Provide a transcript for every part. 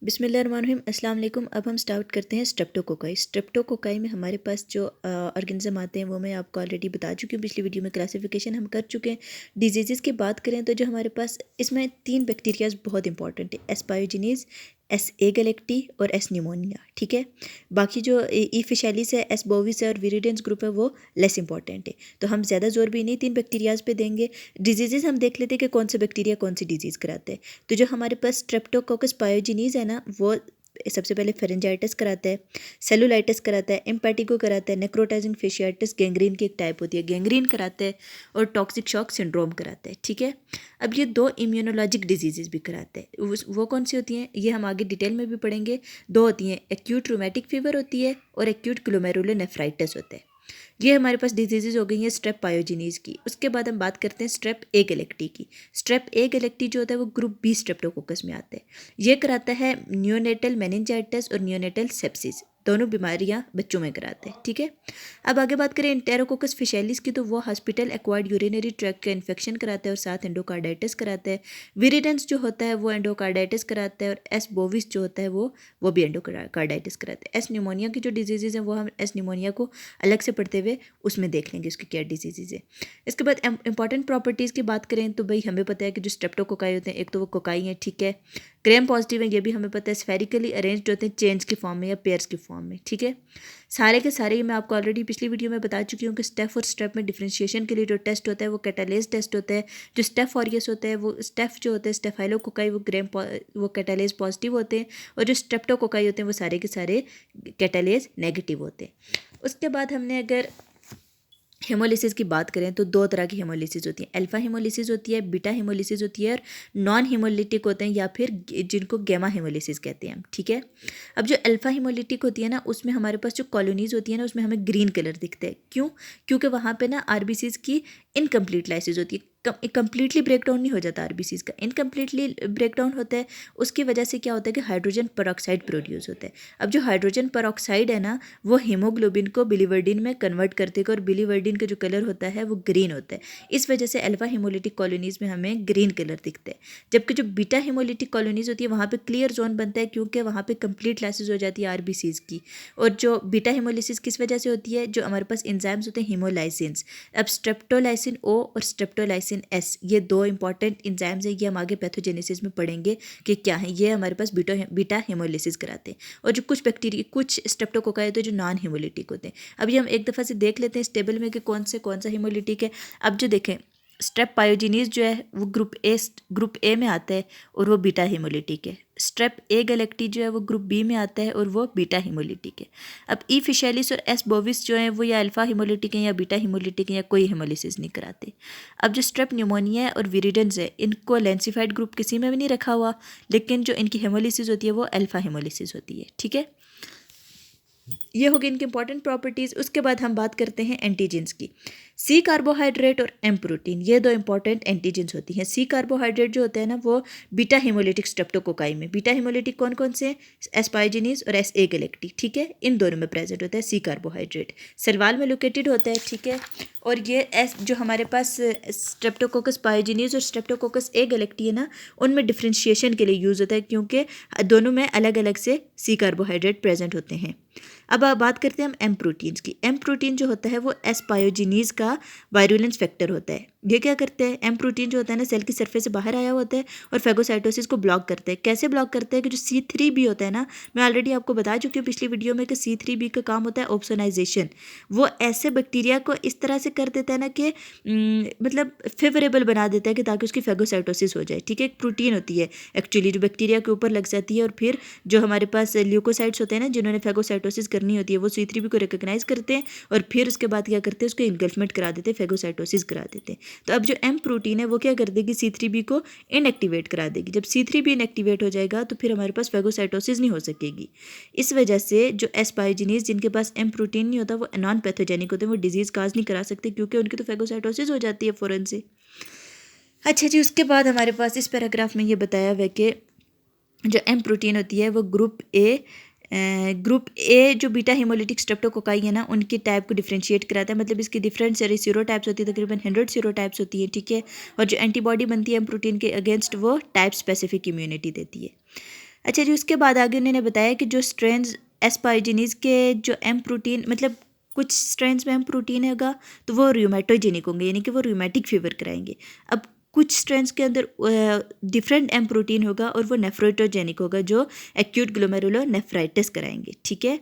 बिस्मिल्लाहिर्रहमानिर्रहीम अस्सलाम वालेकुम। अब हम स्टार्ट करते हैं स्ट्रेप्टोकोकाई। स्ट्रेप्टोकोकाई में हमारे पास जो ऑर्गेनिज्म आते हैं वो मैं आपको ऑलरेडी बता चुकी हूँ, पिछली वीडियो में क्लासिफिकेशन हम कर चुके हैं। डिजीज़ की बात करें तो जो हमारे पास इसमें 3 बैक्टीरियाज बहुत इंपॉर्टेंट है, एस पायोजिनीज, एस ए गैलेक्टी और एस न्यूमोनिया। ठीक है, बाकी जो ई फिशैलिस है, एस बोविस है और विरिडेंस ग्रुप है वो लेस इंपॉर्टेंट है, तो हम ज़्यादा जोर भी नहीं 3 बैक्टीरियाज पे देंगे। डिजीज़ हम देख लेते हैं कि कौन से बैक्टीरिया कौन सी डिजीज़ कराते हैं। तो जो हमारे पास स्ट्रेप्टोकोकस पायोजिनीज है ना, वो सबसे पहले फेरेंजाइटिस कराता है, सेलुलाइटिस कराता है, एम्पेटिको कराता है, नेक्रोटाइजिंग फेशियाटिस गैंग्रीन की एक टाइप होती है, गैंग्रीन कराता है और टॉक्सिक शॉक सिंड्रोम कराता है। ठीक है, अब ये 2 इम्यूनोलॉजिक डिजीज़ भी कराते हैं। वो कौन सी होती हैं ये हम आगे डिटेल में भी पढ़ेंगे। 2 होती हैं, एक्यूट रूमेटिक फीवर होती है और एक्यूट ग्लोमेरुलोनेफ्राइटिस होता है। ये हमारे पास डिजीज़ हो गई हैं स्ट्रेप पायोजिनीज की। उसके बाद हम बात करते हैं स्ट्रेप ए गैलेक्टी की। स्ट्रेप ए गैलेक्टी जो होता है वो ग्रुप बी स्ट्रेप्टोकोकस में आता है। ये कराता है नियोनेटल मेनिंजाइटिस और नियोनेटल सेप्सिस, दोनों बीमारियां बच्चों में कराते हैं। ठीक है, अब आगे बात करें एंटेरोकोकस फिशैलिस की, तो वो हॉस्पिटल एक्वायर्ड यूरिनरी ट्रैक्ट का इन्फेक्शन कराता है और साथ एंडोकार्डाइटिस कराता है। विरिडेंस जो होता है वो एंडोकार्डाइटिस कराता है और एस बोविस जो होता है वो भी एंडोकार्डाइटिस कराता है। एस न्यूमोनिया की जो डिजीज़ हैं वो हम एस न्यूमोनिया को अलग से पढ़ते हुए उसमें देख लेंगे उसकी क्या डिजीज़ है। इसके बाद इंपॉर्टेंट प्रॉपर्टीज़ की बात करें तो भाई हमें पता है कि जो स्ट्रेप्टोकोकाई होते हैं, एक तो वो कोकाई हैं, ठीक है, ग्रेम पॉजिटिव है, ये भी हमें पता है, स्फेरिकली अरेंज्ड होते हैं चेन्स की फॉर्म में या पेयर्स की फॉर्म में। ठीक है, सारे के सारे मैं आपको ऑलरेडी पिछली वीडियो में बता चुकी हूँ कि स्टेफ और स्ट्रेप में डिफ्रेंशिएशन के लिए जो टेस्ट होता है वो कैटालेज टेस्ट होता है। जो स्टेफ ऑरियस होता है वो स्टेफ जो होते हैं स्टेफाइलोकोकाई वो कैटालेज पॉजिटिव होते हैं और जो स्ट्रेप्टोकोकाई होते हैं वो सारे के सारे कैटालेज नेगेटिव होते हैं। उसके बाद हमने अगर हेमोलिसिस की बात करें तो 2 तरह की हेमोलिसिस होती है, अल्फा हेमोलिसिस होती है, बीटा हेमोलिसिस होती है और नॉन हेमोलिटिक होते हैं या फिर जिनको गैमा हेमोलिसिस कहते हैं हम। ठीक है, अब जो अल्फा हेमोलिटिक होती है ना उसमें हमारे पास जो कॉलोनीज होती है ना उसमें हमें ग्रीन कलर दिखता है। क्यों? क्योंकि वहाँ पे ना आरबीसीज की इनकम्प्लीट लाइसिस होती है, कंप्लीटली ब्रेकडाउन नहीं हो जाता आरबीसीज का, इनकम्प्लीटली ब्रेकडाउन होता है। उसकी वजह से क्या होता है कि हाइड्रोजन पेरोक्साइड प्रोड्यूस होता है। अब जो हाइड्रोजन पेरोक्साइड है ना वो हीमोग्लोबिन को बिलीवर्डिन में कन्वर्ट कर देगा और बिलीवर्डिन का जो कलर होता है वो ग्रीन होता है। इस वजह से अल्फा हेमोलिटिक कॉलोनीज में हमें ग्रीन कलर दिखता है। जबकि जो बीटा हेमोलिटिक कॉलोनीज होती है वहाँ पे क्लियर जोन बनता है क्योंकि वहाँ पे कंप्लीट लाइसिस हो जाती है आरबीसीज की। और जो बीटा हेमोलिसिस किस वजह से होती है, जो हमारे पास एंजाइम्स होते हैं हीमोलाइसिन्स। अब स्ट्रेप्टोलाइसिन ओ और स्ट्रेप्टोलाइसिन एस, ये 2 इंपॉर्टेंट एंजाइम्स हैं, ये हम आगे पैथोजेनेसिस में पढ़ेंगे कि क्या है। ये हमारे पास बीटा हेमोलिसिस कराते हैं। और जो कुछ बैक्टीरिया कुछ स्ट्रेप्टोकोकाई होते हैं जो नॉन हेमोलिटिक होते हैं। अभी हम एक दफ़ा से देख लेते हैं इस टेबल में कि कौन सा हेमोलिटिक है। अब जो देखें स्ट्रेप पायोजिनीज जो है वो ग्रुप ए में आता है और वो बीटा हेमोलिटिक है। स्ट्रेप ए गैलेक्टी जो है वो ग्रुप बी में आता है और वो बीटा हेमोलिटिक है। अब ई फिशैलिस और एस बोविस जो है वो या अल्फा हेमोलिटिक है या बीटा हेमोलिटिक है या कोई हेमोलिसिस नहीं कराते। अब जो स्ट्रेप न्यूमोनिया है और विरिडेंस है इनको लेंसिफाइड ग्रुप किसी में भी नहीं रखा हुआ, लेकिन जो इनकी हेमोलिसिस होती है वो अल्फा हेमोलिसिस होती है। ठीक है, ये हो गई इनकी इंपॉर्टेंट प्रॉपर्टीज़। उसके बाद हम बात करते हैं एंटीजेंस की। सी कार्बोहाइड्रेट और एम प्रोटीन, ये 2 इंपॉर्टेंट एंटीजेंस होती हैं। सी कार्बोहाइड्रेट जो होता है ना वो बीटा हेमोलिटिक स्ट्रेप्टोकोकाई में, बीटा हेमोलिटिक कौन कौन से हैं, एस्पाइजिनीज और एस ए गैलेक्टी। ठीक है, इन दोनों में प्रेजेंट होता है सी कार्बोहाइड्रेट, सेलवाल में लोकेटेड होता है। ठीक है, और ये एस जो हमारे पास स्ट्रेप्टोकोकस पायोजिनीज और स्ट्रेप्टोकोकस ए गैलेक्टी है ना उनमें डिफ्रेंशिएशन के लिए यूज़ होता है क्योंकि दोनों में अलग अलग से सी कार्बोहाइड्रेट प्रेजेंट होते हैं। अब बात करते हैं हम एम प्रोटीन्स की। एम प्रोटीन जो होता है वो एस पायोजिनीज का वायरुलेंस फैक्टर होता है। ये क्या करते हैं, एम प्रोटीन जो होता है ना सेल की सरफेस से बाहर आया होता है और फेगोसाइटोसिस को ब्लॉक करते हैं। कैसे ब्लॉक करते हैं कि जो C3b होता है ना, मैं ऑलरेडी आपको बता चुकी हूँ पिछली वीडियो में कि C3b का काम होता है ऑप्सोनाइजेशन। वो ऐसे बैक्टीरिया को इस तरह से कर देता है ना कि मतलब फेवरेबल बना देता है कि ताकि उसकी फेगोसाइटोसिस हो जाए। ठीक है, एक प्रोटीन होती है एक्चुअली जो बैक्टीरिया के ऊपर लग जाती है और फिर जो हमारे पास ल्यूकोसाइट्स होते हैं ना जिन्होंने फेगोसाइटोसिस करनी होती है वो C3b को रिकॉग्नाइज करते हैं और फिर उसके बाद क्या करते हैं उसको इनगल्फमेंट करा देते हैं, फेगोसाइटोसिस करा देते हैं। तो अब जो एम प्रोटीन है वो क्या कर देगी, C3b को इनएक्टिवेट करा देगी। जब C3b इनएक्टिवेट हो जाएगा तो फिर हमारे पास फेगोसाइटोसिस नहीं हो सकेगी। इस वजह से जो एस्पाइजिनीज जिनके पास एम प्रोटीन नहीं होता वो नॉन पैथोजेनिक होते हैं, वो डिजीज़ काज नहीं करा सकते क्योंकि उनकी तो फेगोसाइटोसिस हो जाती है फ़ौरन से। अच्छा जी, उसके बाद हमारे पास इस पैराग्राफ में ये बताया हुआ है कि जो एम प्रोटीन होती है वो ग्रुप ए जो बीटा हेमोलिटिक स्ट्रेप्टोकोकाई है ना उनकी टाइप को डिफ्रेंशिएट कराता है। मतलब इसकी डिफरेंट सारी सीरोटाइप्स होती है, तकरीबन 100 सीरोटाइप्स होती है। ठीक है, और जो एंटीबॉडी बनती है एम प्रोटीन के अगेंस्ट वो टाइप स्पेसिफिक इम्यूनिटी देती है। अच्छा जी, उसके बाद आगे उन्होंने बताया कि जो स्ट्रेन्स एस्पारजिनीज़ के जो एम प्रोटीन मतलब कुछ स्ट्रेन्स में एम प्रोटीन होगा तो वो रूमेटोजेनिक होंगे, यानी कि वो रूमेटिक फीवर कराएंगे। अब कुछ स्ट्रेन्स के अंदर डिफरेंट एम प्रोटीन होगा और वो नेफ्रोटोजेनिक होगा, जो एक्यूट ग्लोमेरुलोनेफ्राइटिस कराएंगे। ठीक है।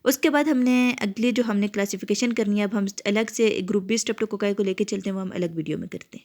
उसके बाद हमने अगली जो हमने क्लासिफिकेशन करनी है, अब हम अलग से ग्रुप बी स्ट्रेप्टोकोकाई को लेके चलते हैं, वो हम अलग वीडियो में करते हैं।